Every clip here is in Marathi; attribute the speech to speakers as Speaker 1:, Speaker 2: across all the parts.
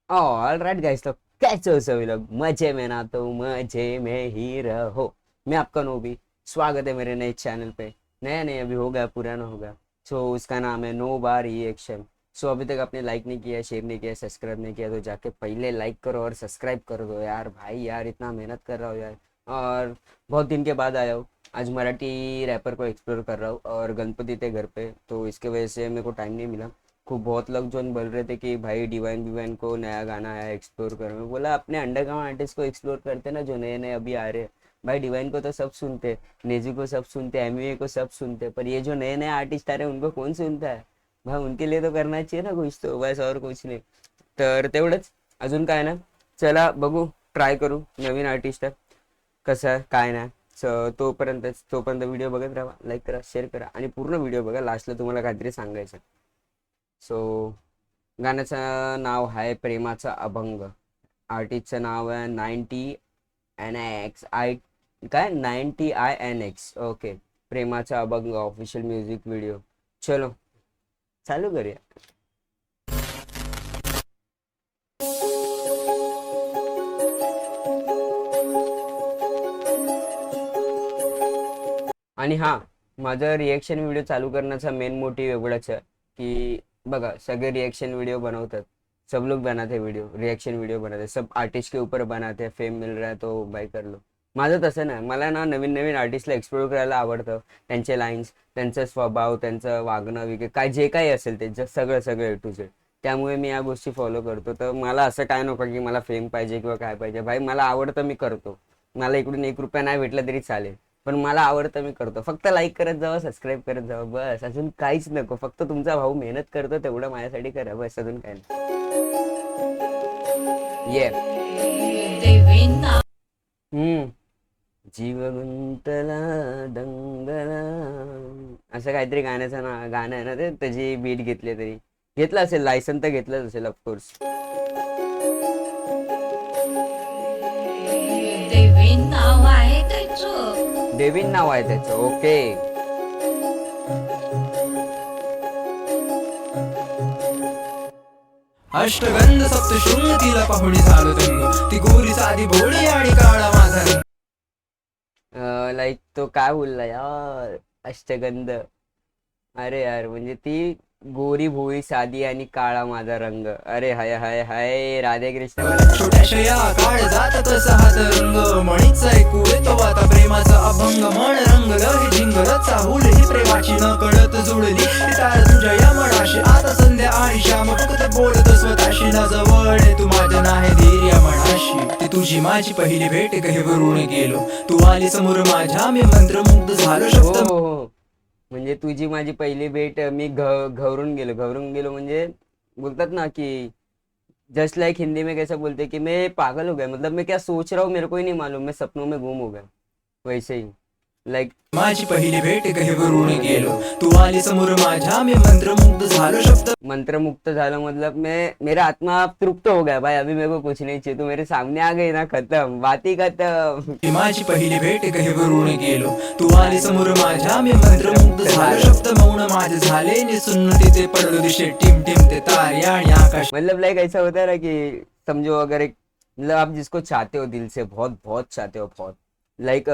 Speaker 1: ऑल राइट गाइस, तो कैसे हो सभी लोग? मजे में ना? तो मजे में ही रहो। मैं आपका नोबी, स्वागत है मेरे नए चैनल पे। नया नहीं, अभी हो गया, पुराना हो गया। सो उसका नाम है नो बार रिएक्शन। सो अभी तक आपने लाइक नहीं किया, शेयर नहीं किया, सब्सक्राइब नहीं किया, तो जाके पहले लाइक करो और सब्सक्राइब कर दो यार। भाई यार, इतना मेहनत कर रहा हूँ यार। और बहुत दिन के बाद आया हूँ। आज मराठी रैपर को एक्सप्लोर कर रहा हूँ और गणपति थे घर पे, तो इसके वजह से मेरे को टाइम नहीं मिला। खूब बहुत लोग जो बोल रहे थे कि भाई डिवाइन डिवाइन को नया गाना आया, एक्सप्लोर करो। मैं बोला अपने अंडरग्राउंड आर्टिस्ट को एक्सप्लोर करते ना, जो नए नए अभी आ रहे हैं। भाई डिवाइन को तो सब सुनते, नेजी को सब सुनते, एमवीए को सब सुनते, पर ये जो नए नए आर्टिस्ट आ रहे हैं उनको कोण सुनता है? भाई उनके लिए तो करना चाहिए ना कुछ, तो बस और कुछ नाही. तर तेवढंच. अजून काय ना, चला बघू, ट्राय करू. नवीन आर्टिस्ट आहे, कसं आहे काय नाही. तोपर्यंत व्हिडिओ बघत राहा, लाईक करा, शेअर करा आणि पूर्ण व्हिडिओ बघा. लास्टला तुम्हाला काहीतरी सांगायचं. सो गाण्याचं नाव आहे प्रेमाचा अभंग. आर्टिस्टचं नाव आहे 90 NX काय 90 INX. ओके. प्रेमाचा अभंग ऑफिशियल म्युझिक व्हिडिओ. चलो चालू करूया. आणि हा, माझं रिएक्शन व्हिडिओ चालू करण्याचा मेन मोटिव्ह एवढाच आहे की बघा, सगळे रिएक्शन व्हिडिओ बनवतात. सब लोग बनाते व्हिडिओ, रिएक्शन व्हिडिओ बनाते, सब आर्टिस्ट के ऊपर बनाते. फेम मिल रहा है तो बाय कर लो. माझं तसं नाही. मला ना नवीन नवीन आर्टिस्टला एक्सप्लोर करायला आवडतं. त्यांचे लाईन्स, त्यांचा स्वभाव, त्यांचं वागणं वगैरे काय जे काही असेल ते सगळं सगळं A to Z. त्यामुळे मी या गोष्टी फॉलो करतो. तर मला असं काय नको की मला फेम पाहिजे किंवा काय पाहिजे. भाई मला आवडतं, मी करतो. मला इकडून 1 रुपया नाही भेटला तरी चालेल, पण मला आवडतं, मी करतो. फक्त लाईक करत जावं, सबस्क्राईब करत जावं, बस. अजून काहीच नको. फक्त तुमचा भाऊ मेहनत करतो तेवढं माझ्यासाठी करा, बस. अजून काय नाही. ये. हम्म. जीव गुंतला दंगला, असं काहीतरी गाणं आहे ना ते. त्याची बीट घेतली, तरी घेतलं असेल लायसन, तर घेतलंच असेल ऑफकोर्स. डेविन नाव आहे त्याचं. ओके.
Speaker 2: अष्टगंध सप्तशृंग तिला पाहुणी झालो दंग, ती गोरी साधी भोळी आणि काळा माझा रंग.
Speaker 1: लाईक तो काय बोलला यार, अष्टगंध. अरे यार, म्हणजे ती गोरी भोळी साधी आणि काळा माझा रंग. अरे हाय हाय हाय, राधे कृष्ण मला.
Speaker 2: छोट्याशा या काळ जात कसा हा रंग, म्हणीच ऐकू येतो आता प्रेमाचा अभंग. मन रंगलं हे जिंगल चाहूल ही प्रेमाची न कळत जुळली, ती तार तुझ्या या मनाशी. आता संध्या आणि श्याम फक्त बोलत स्वतःशी, ना जवळ आहे तू माझ्या नाही धीर या मनाशी. ती तुझी माझी पहिली भेट गहिवरून गेलो, तू आली समोर माझ्या, मी मंत्रमुग्ध झालो
Speaker 1: हो
Speaker 2: शब्द.
Speaker 1: हो हो. म्हणजे तुझी माझी पहिली भेट, मी घवरून गेलो. घवरून गेलो म्हणजे बोलतात ना कि जस्ट लाइक हिंदी में कैसे बोलते कि मैं पागल हो गया, मतलब मैं क्या सोच रहा हूँ मेरे को ही नहीं मालूम, मैं सपनों में गुम हो गया. वैसे ही लाइक
Speaker 2: माझी पहिली भेट गहिवरून गेलो, तू आली समोर माझ्या, मी मंत्रमुग्ध झालो शब्द.
Speaker 1: मंत्रमुक्त झालो, मतलब मैं, मेरा आत्मा अब तृप्त हो गया भाई. अभी मेरे को कुछ नहीं चाहिए. तू मेरे सामने आ गई ना, खत्म, बात ही खत्म.
Speaker 2: ती माझी पहिली भेट गहिवरून गेलो, तू आली समोर माझ्या, मी मंत्रमुग्ध झालो शब्द. मौन माझे झाले निसुन्न, तिथे पडलो दिशे टिम टिम ते तारे आणि आकाश.
Speaker 1: मतलब लाइक ऐसा होता है ना कि समझो अगर एक, मतलब आप जिसको चाहते हो दिल से, बहुत बहुत चाहते हो, बहुत लाइक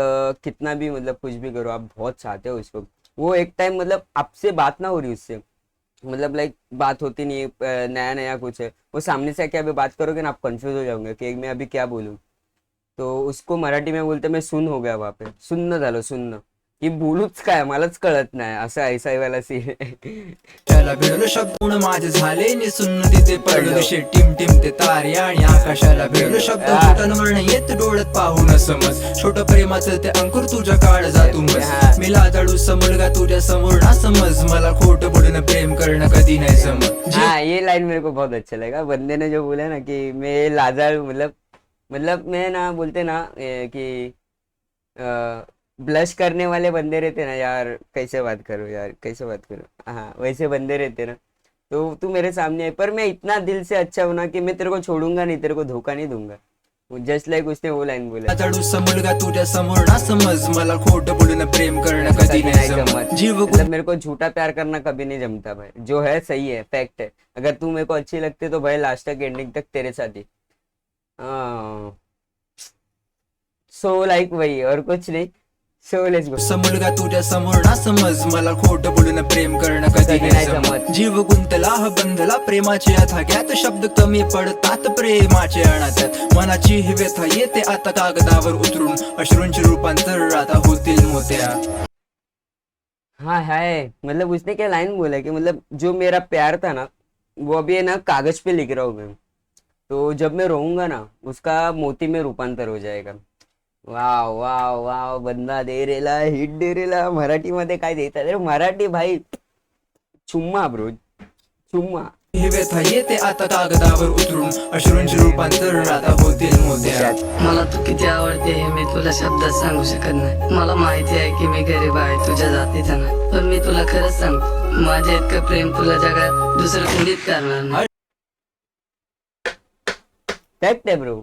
Speaker 1: कितना भी, मतलब कुछ भी करो, आप बहुत चाहते हो इसको. वो एक टाइम मतलब आपसे बात ना हो रही उससे, मतलब लाइक बात होती नहीं है, नया नया कुछ है, वो सामने से आके अभी बात करोगे ना, आप कंफ्यूज हो जाओगे कि मैं अभी क्या बोलूं. तो उसको मराठी में बोलते, मैं सुन हो गया वहां पे. सुन्न झालं, सुन्न. की बोलूच काय, मलाच कळत नाही, असं ऐसा वाला सीन.
Speaker 2: त्याला भिडलो शब्द. मौन माझे झाले निसुन्न, तिथे पडलो दिशे टिम टिम ते तारे आणि आकाशाला भिडलो शब्द. खोटं वर्ण येत डोळ्यात पाहून समज, छोट प्रेमाचं ते अंकुर तुझ्या काळ जातू मज. मी लाजाळू मुलगा तुझ्या समोर ना समज, मला खोट बोलून प्रेम करणं कधी नाही समज.
Speaker 1: हाँ, ये लाइन मेरे को बहुत अच्छा लगा. बंदे ने जो बोला ना कि मैं लाजाळू, मतलब मैं ना बोलते ना कि ब्लश करने वाले बंदे रहते ना यार, कैसे बात करूँ यार, कैसे बात करूँ. हाँ, वैसे बंदे रहते ना. तो तू मेरे सामने है, पर मैं इतना दिल से अच्छा हूं ना कि मैं तेरे को छोड़ूंगा नहीं, तेरे को धोखा नहीं दूंगा. जस्ट लाइक उसने वो लाइन बोला,
Speaker 2: जडूसा मुलगा तुझ्या समोर ना समज, मला खोट बोलून प्रेम करणं कधी नाही जमत. जीव
Speaker 1: मतलब मेरे को झूठा प्यार करना कभी नहीं जमता भाई, जो है सही है, फैक्ट है. अगर तू मेरे को अच्छी लगती तो भाई लास्ट तक एंडिंग तक तेरे साथ ही. सो लाइक वही और कुछ नहीं. So let's go.
Speaker 2: मुलगा तुझ्या समोर ना समज, मला खोट बोलून प्रेम करणं कधी नाही जमत. जीव गुंतला हा बंधला प्रेमाचे अथाग्यात, शब्द कमी पडतात प्रेमाचे अनाथ्यात. मनाची ही व्यथा येते आता कागदावर उतरून, अश्रूंचे रूपांतर आता होतील मोत्या.
Speaker 1: हाँ है, मतलब उसने क्या लाइन बोला कि मतलब जो मेरा प्यार था ना वो अभी है ना कागज पे लिख रहा हूँ मैं, तो जब मैं रोऊंगा ना उसका मोती में रूपांतर हो जाएगा. वाव वाव वाव, बंदा दे रेला, हिट दे रेला. मराठीमध्ये काय देतात रे मराठी भाई, चुम्मा ब्रो, चुम्मा.
Speaker 2: ही व्यथा येते आता कागदावर उतरून, अश्रूंचे रूपांतर आता होतील मोत्या.
Speaker 3: मला तू किती आवडते हे मी तुला शब्दात सांगू शकत नाही. मला माहिती आहे की मी गरीब आहे, तुझ्या जातीचा नाही, पण मी तुला खरंच सांगतो, माझ्या इतकं प्रेम तुला जगात दुसरं कोणीच करणार नाही.
Speaker 1: फैक्ट है ब्रो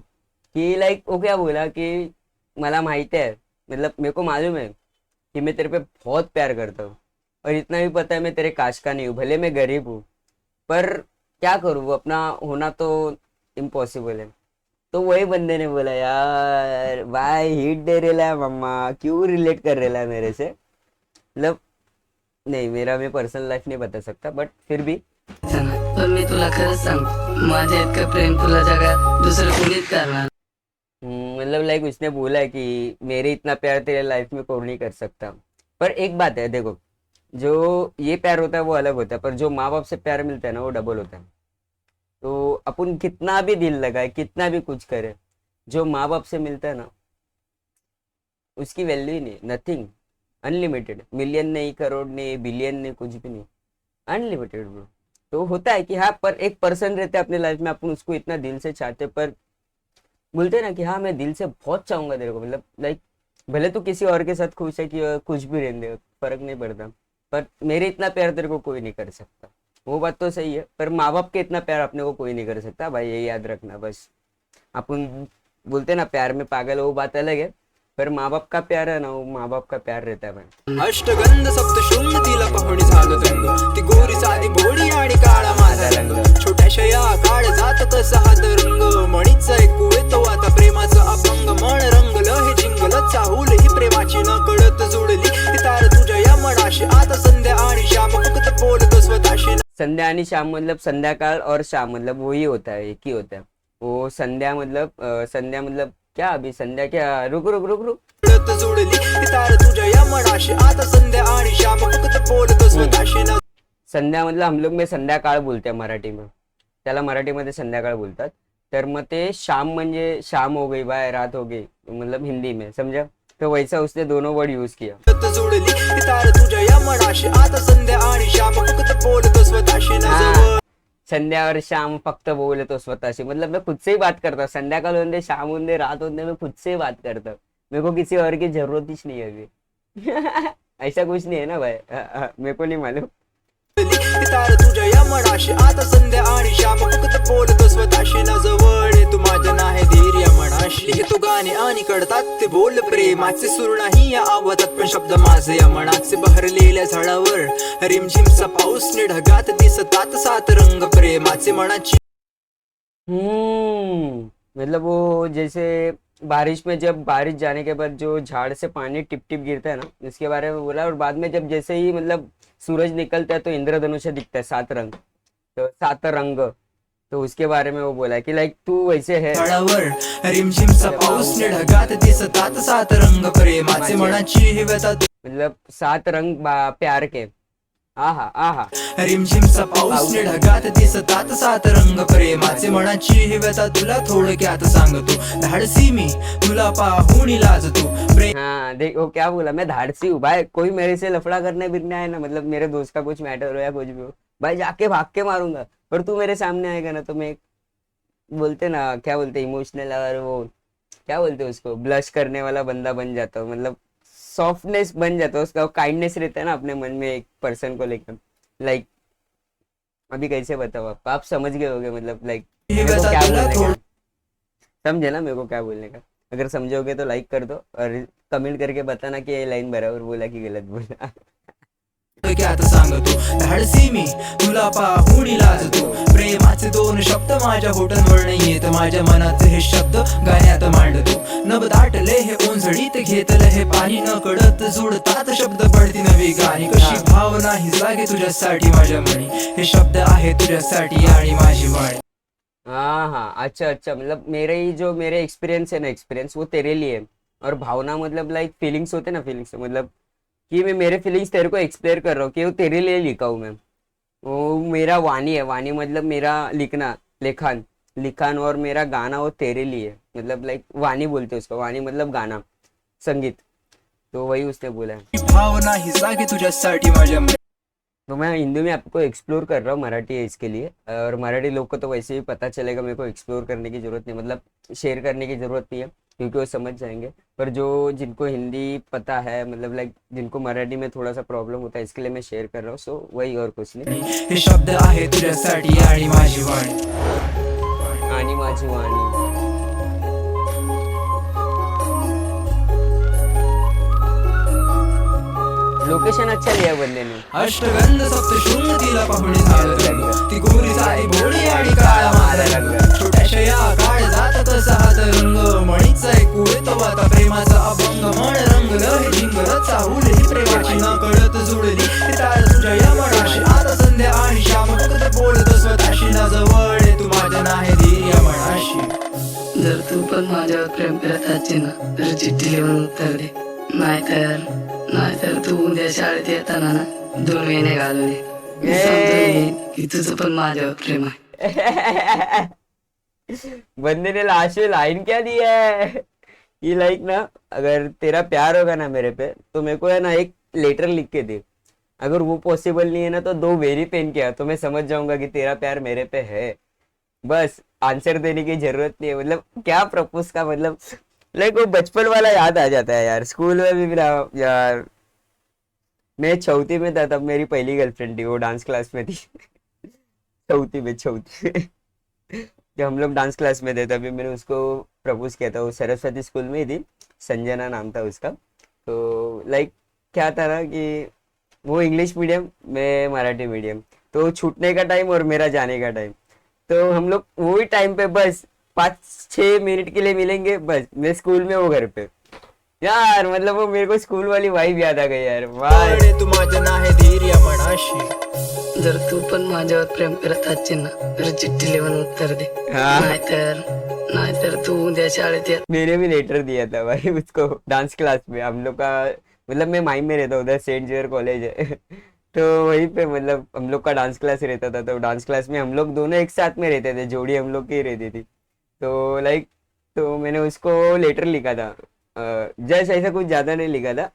Speaker 1: कि लाइक वो क्या बोला कि मला माहिती है, मतलब मेरे को मालूम है कि मैं तेरे पे बहुत प्यार करता हूँ, और इतना भी पता है मैं तेरे काश का नहीं हूँ, भले मैं गरीब हूँ, पर क्या करूँ, वो अपना होना तो इम्पॉसिबल है. तो वही बंदे ने बोला यार भाई हिट दे रेला है मम्मा, क्यों रिलेट कर रेला है मेरे से. मतलब नहीं, मेरा मैं पर्सनल लाइफ नहीं बता सकता, बट फिर भी
Speaker 3: पण मी तुला खरंच सांगतो, माझ्या इतकं प्रेम तुला जगात दुसरं कोणीच करणार.
Speaker 1: मतलब लाइक उसने बोला है कि मेरे इतना प्यार तेरे लाइफ में कोई नहीं कर सकता. पर एक बात है देखो, जो ये प्यार होता है वो अलग होता है, पर जो माँ बाप से प्यार मिलता है ना वो डबल होता है. तो अपन कितना भी दिल लगाए, कितना भी कुछ करे, जो माँ बाप से मिलता है ना उसकी वैल्यू ही नहीं, नथिंग. अनलिमिटेड, मिलियन नहीं, करोड़ नहीं, बिलियन नहीं, कुछ भी नहीं, अनलिमिटेड ब्रो. तो होता है कि हाँ, पर एक पर्सन रहता है अपने लाइफ में, अपन उसको इतना दिल से चाहते, पर बोलते हैं ना कि हाँ मैं दिल से बहुत चाहूंगा तेरे को, मतलब लाइक भले तू किसी और के साथ खुश है कि कुछ भी रहने दे, फर्क नहीं पड़ता, पर मेरे इतना प्यार तेरे को कोई नहीं कर सकता. वो बात तो सही है, पर माँ बाप के इतना प्यार अपने को कोई नहीं कर सकता भाई, ये याद रखना बस. अपन बोलते ना प्यार में पागल, वो बात अलग है, पर माँ बाप का प्यार है ना वो माँ बाप का प्यार रहता है भाई.
Speaker 2: अष्टगंध सप्तशृंग तिला पाहुणी झालं रंग, ती गोरी साधी भोळी आणि काळा माझा रंग. छोट्याशा या काळ जात कसा हात रंग, म्हणीच ऐकू येतो आता प्रेमाचं अभंग. मन रंगलं हे जिंगल चाहूल ही प्रेमाची न कळत जुळली, ती तार तुझ्या या मनाशी आता संध्या आणि श्याम फक्त बोलत स्वतःशी.
Speaker 1: संध्या आणि शाम मतलब संध्याकाळ और शाम मतलब वही होता है, एक ही होता है. वो संध्या मतलब क्या, अभी संध्या क्या, रुक रुक रुक रुक,
Speaker 2: जुळली ती तार तुझ्या या मनाशी आता संध्या आणि श्याम फक्त बोलत स्वतःशी.
Speaker 1: संध्या मतलब हम लोग में संध्याकाळ बोलते हैं मराठी में, त्याला मराठीमध्ये संध्याकाळ बोलतात. तर मग ते शाम म्हणजे शाम हो गई भाई, रात हो गई, मतलब हिंदी में समझा. तो वैसा उसने दोनों वर्ड यूज किया.
Speaker 2: जुळली ती तार तुझ्या या मनाशी आता संध्या आणि श्याम फक्त बोलत स्वतःशी.
Speaker 1: संध्या और शाम फक्त बोले तो स्वतःशी, मतलब मैं खुद से ही बात करता हूँ. संध्याकाल होने दे, शाम होने दे, रात होने दे, मैं खुद से ही बात करता हूँ. मेरे को किसी और की जरूरत ही नहीं है अभी. ऐसा कुछ नहीं है ना भाई, मेरे को नहीं मालूम.
Speaker 2: तार तुझ्या या मनाशी आता संध्या आणि श्याम फक्त बोलत स्वतःशी. न जवळ तू माझ्या नाही धीर या मनाशी. हे तू गाणे आणि कळतात ते बोल प्रेमाचे, सूर नाही या आवाजात पण शब्द माझे या मनाचे. बहरलेल्या झाडावर रिमझिमचा पाऊस नि ढगात दिसतात सात रंग प्रेमाचे मनाची.
Speaker 1: मतलब वो जैसे बारिश में, जब बारिश जाने के बाद जो झाड़ से पानी टिप टिप गिरता है ना, इसके बारे में बोला. और बाद में जब जैसे ही मतलब सूरज निकलता है तो इंद्रधनुष दिखता है, सात रंग, तो सात रंग, तो उसके बारे में वो बोला कि लाइक तू वैसे है.
Speaker 2: झाडावर रिमझिमचा पाऊस नि ढगात दिसतात सात रंग प्रेमाचे मनाची ही व्यथा.
Speaker 1: मतलब सात रंग प्यार के, आहा आहा.
Speaker 2: रिमझिमचा पाऊस नि ढगात दिसतात सात रंग प्रेमाचे मनाची ही व्यथा. तुला थोडक्यात सांगतो, धाडसी मी तुला पाहून लाजतो.
Speaker 1: हाँ देखो क्या बोला, मैं धाड़सी हूँ भाई. कोई मेरे से लफड़ा करने बिरने आए ना, मतलब मेरे दोस्त का कुछ मैटर हो या कुछ भी हो भाई, जाके भाग के मारूंगा. पर तू मेरे सामने आएगा ना तो मैं बोलते ना, क्या बोलते, इमोशनल और वो क्या बोलते उसको, ब्लश करने वाला बंदा बन जाता हूँ. मतलब सॉफ्टनेस बन जाता है, उसका काइंडनेस रहता है ना अपने मन में एक पर्सन को लेकर. लाइक अभी कैसे बताओ आपको, आप समझ गए होगे, मतलब लाइक क्या बोलना है. समझे ना मेरे को क्या बोलने का? अगर समझोगे तो लाइक कर दो और कमेंट करके बताना कि ये लाइन बराबर बोला कि गलत बोला.
Speaker 2: क्या तर सांगतो धाडसी मी तुला पाहून लाजतो प्रेमाचे दोन शब्द माझ्या होठ्यांवर नाही येत माझ्या मनाचे हे शब्द गाण्यात मांडतो नभ दाटले हे ओंजळीत घेतलं हे पाणी न कळत जुळतात शब्द पडती नवी गाणी कशी भावना ही जागे तुझ्यासाठी माझ्या मनी हे शब्द आहे तुझ्यासाठी आणि माझी वाणी.
Speaker 1: हाँ हाँ, अच्छा अच्छा, मतलब मेरे ही जो मेरे एक्सपीरियंस है ना, एक्सपीरियंस वो तेरे लिए है. और भावना मतलब लाइक फीलिंग्स होते ना, फीलिंग्स मतलब कि मैं मेरे फीलिंग्स तेरे को एक्सप्लेयर कर रहा हूँ कि वो तेरे लिए लिखा हूँ मैं. वो मेरा वाणी है, वाणी मतलब मेरा लिखना, लिखान लिखान, और मेरा गाना वो तेरे लिए है. मतलब लाइक वाणी बोलते हैं उसको, वाणी मतलब गाना, संगीत. तो वही उसने बोला है.
Speaker 2: भावना ही जागे तुझ्यासाठी माझ्या मनी.
Speaker 1: तो मैं हिंदी में आपको एक्सप्लोर कर रहा हूँ, मराठी है इसके लिए. और मराठी लोग को तो वैसे ही पता चलेगा, मेरे को एक्सप्लोर करने की ज़रूरत नहीं, मतलब शेयर करने की ज़रूरत नहीं है क्योंकि वो समझ जाएंगे. पर जो जिनको हिंदी पता है, मतलब लाइक जिनको मराठी में थोड़ा सा प्रॉब्लम होता है, इसके लिए मैं शेयर कर रहा हूँ. सो वही और कुछ नहीं.
Speaker 2: हे शब्द आहे तुझ्यासाठी आणि माझी वाणी.
Speaker 1: आणि माझी वाणी. लोकेशन अच्छा लिया बंदे ने.
Speaker 2: अष्टगंध सप्तशृंग तिला पाहुणे झालं ती गोरी सारी भोळी आणि काळा माझा रंग छोट्याशा या काळजात कसा हात रंग मणीच ऐकू येतो आता प्रेमाचा अभंग मन रंगलं हे जिंगल चाहूल ही प्रेमाची न कळत जुळली ती ताळ तुझ्या या मनाशी आता संध्या आणि श्याम फक्त बोलत स्वतःशी ना जवळ आहे तू माझ्या नाही धीर या मनाशी.
Speaker 3: जर तू पण माझ्यावर प्रेम करत असशील ना तर चिठ्ठी लिहून उत्तर दे. नाहीतर तू उद्या शाळेत येताना ना 2 महिने घालून ये. मी समजून घेईन की तुझं पण माझ्यावर प्रेम आहे.
Speaker 1: बंदे ने लास्ट में लाइन क्या दी है कि लाइक ना, अगर तेरा प्यार होगा ना मेरे पे तो मेरे को है ना एक लेटर लिख के दे. अगर वो पॉसिबल नहीं है ना तो 2 वेरी पेन किया तो मैं समझ जाऊंगा कि तेरा प्यार मेरे पे है. बस आंसर देने की जरूरत नहीं है. मतलब क्या प्रपोज का मतलब, लाइक वो बचपन वाला याद आ जाता है यार. स्कूल में भी मेरा यार, मैं चौथी में था तब मेरी पहली गर्लफ्रेंड थी, वो डांस क्लास में थी. चौथी में जब हम लोग डांस क्लास में थे तभी मैंने उसको प्रपोज किया था. वो सरस्वती स्कूल में ही थी, संजना नाम था उसका. तो लाइक क्या था ना कि वो इंग्लिश मीडियम, मैं मराठी मीडियम. तो छूटने का टाइम और मेरा जाने का टाइम, तो हम लोग वही टाइम पे बस 5-6 मिनट के लिए मिलेंगे. बस मैं स्कूल में, वो घर पे. यार मतलब वो मेरे को स्कूल वाली वाइब याद आ गई यार. वाह,
Speaker 2: तू माझ्या नाही धीर या मनाशी.
Speaker 3: जर तू पण माझ्यावर प्रेम करत असशील ना तर चिठ्ठी लिहून उत्तर दे.
Speaker 1: हाँ.
Speaker 3: नाहीतर तू उद्या शाळेत येत.
Speaker 1: मैंने भी लेटर दिया था भाई उसको डांस क्लास में. हम लोग का मतलब मैं माइम में रहता हूँ, उधर सेंट जेवियर कॉलेज है. तो वहीं पे मतलब हम लोग का डांस क्लास रहता था. तो डांस क्लास में हम लोग दोनों एक साथ में रहते थे, जोड़ी हम लोग की रहती थी. तो लाइक, तो मैंने उसको लेटर लिखा था. जस्ट ऐसा कुछ ज्यादा नहीं लिखा था,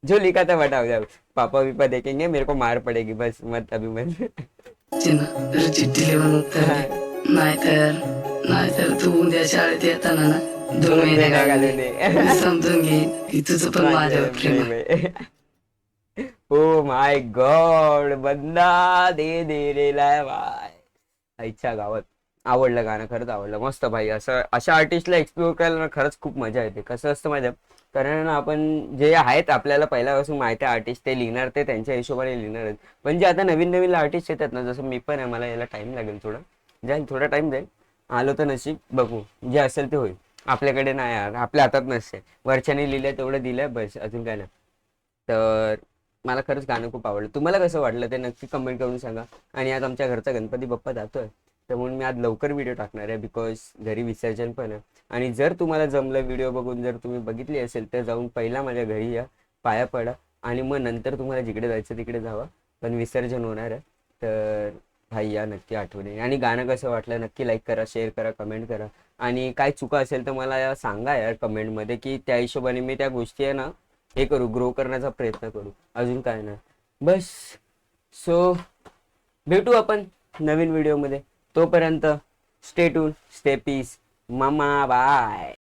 Speaker 1: जो लिखा था बता जाओ. पापा वीपा देखेंगे, मेरे को मार पड़ेगी, बस मत अभी मत.
Speaker 3: तर चिठ्ठी लिहून उत्तर दे. नाहीतर तू उद्या शाळेत येताना ना 2 महिने घालून
Speaker 1: दे.
Speaker 3: मी समजून घेईन की तुझं पण माझ्यावर प्रेम आहे.
Speaker 1: ओ माय गॉड, बंदा दे दे रे लाय भाई. आईच्या गावात. आवडलं गाणं, खरंच आवडलं, मस्त भाई. असं अशा आर्टिस्टला एक्सप्लोर करायला ना खरंच खूप मजा येते. कसं असतं माझ्या, कारण आपण जे आहेत आपल्याला पहिल्यापासून माहिती आहे आर्टिस्ट, ते लिहिणार, ते त्यांच्या हिशोबाने लिहिणार आहेत. पण जे आता नवीन नवीन आर्टिस्ट येतात ना, जसं मी पण आहे, मला याला टाइम लागेल, थोडा टाइम जाईल. आलो तर नशीब, बघू जे असेल ते होईल. आपल्याकडे नाही यार, आपल्या हातात नसते. वरच्याने लिहिलंय तेवढं दिलंय, बस, अजून काय नाही. तर मला खरंच गाणं खूप आवडलं. तुम्हाला कसं वाटलं ते नक्की कमेंट करून सांगा. आणि आज आमच्या घरचा गणपती बाप्पा जातोय, तर म्हणून मी आज लवकर व्हिडिओ टाकणार आहे, बिकॉज घरी विसर्जन पण आहे. आणि जर तुम्हाला जमलं व्हिडिओ बघून, जर तुम्ही बघितली असेल तर जाऊन पहिला माझ्या घरी या, पाया पडा, आणि मग नंतर तुम्हाला जिकडे जायचं तिकडे जावा. पण विसर्जन होणार आहे, तर भाई या नक्की आठवणी. आणि गाणं कसं वाटलं नक्की लाईक करा, शेअर करा, कमेंट करा. आणि काय चुका असेल तर मला सांगा यार कमेंटमध्ये, की त्या हिशोबाने मी त्या गोष्टी आहे ना हे करू, ग्रो करण्याचा प्रयत्न करू. अजून काय नाही, बस. सो भेटू आपण नवीन व्हिडिओमध्ये. तोपर्यंत स्टे ट्यून, स्टे पीस, मामा, बाय.